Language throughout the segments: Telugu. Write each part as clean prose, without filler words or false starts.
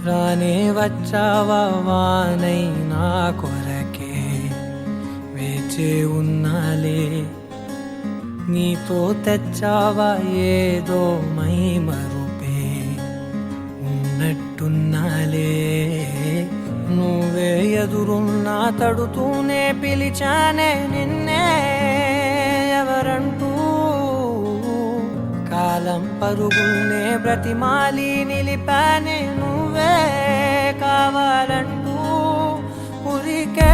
రానే వచ్చావా వానై నా కొరకే వేచే ఉన్నాలే నీతో తెచ్చావా ఏదో మై మరుపే ఉన్నట్టున్నాలే నువ్వే ఎదురున్నా తడుతూనే పిలిచానే నిన్నే ఎవరంటూ కాలం పరుగుల్నే బ్రతిమాలి నిలిపానే నువ్వే కావాలంటూ ఉరికే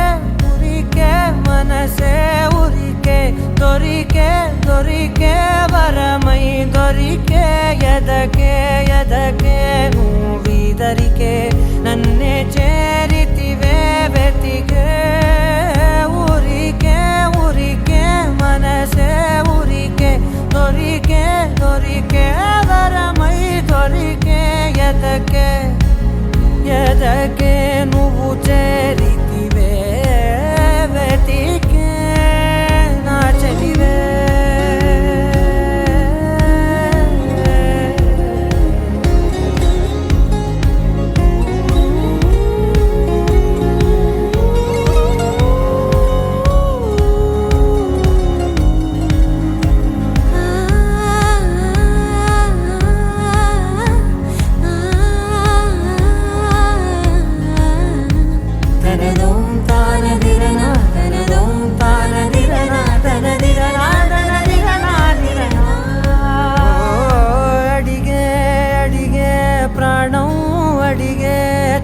ఉరికే మనసే ఉరికే దొరికే దొరికే వరమై దొరికే ఎదకే ఎదకే నువ్విదరికే నన్నే చేరితివే వెతికే ఊరికే ఊరికే మనసే ఊరికే దొరికే దొరికే వరమై దొరికే ఎదకే ఎదకే నువ్వు చేరితివే వెతికే నా చెలివే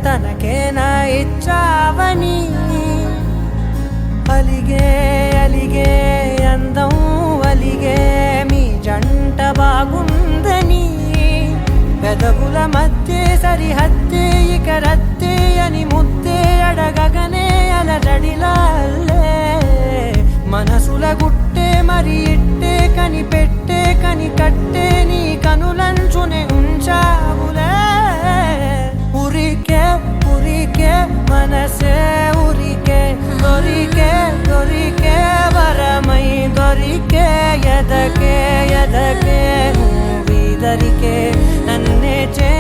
తనకేనా ఇచ్చావని అలిగే అలిగే అందం అలిగే మీ జంట బాగుందని పెదవుల మధ్య సరిహద్దే ఇక రద్దే అని ముద్దే అడగగనే అలజడిలాల్లే మనసుల గుట్టే మరి ఇట్టే కనిపెట్టే కని కట్టే నీ కనులంచునే ఉంచావులే ఉరికే ఉరికే మనసే ఉరికే దొరికే దొరికే వరమై దొరికే ఎదకే ఎదకే నువ్విదరికే నన్నే చే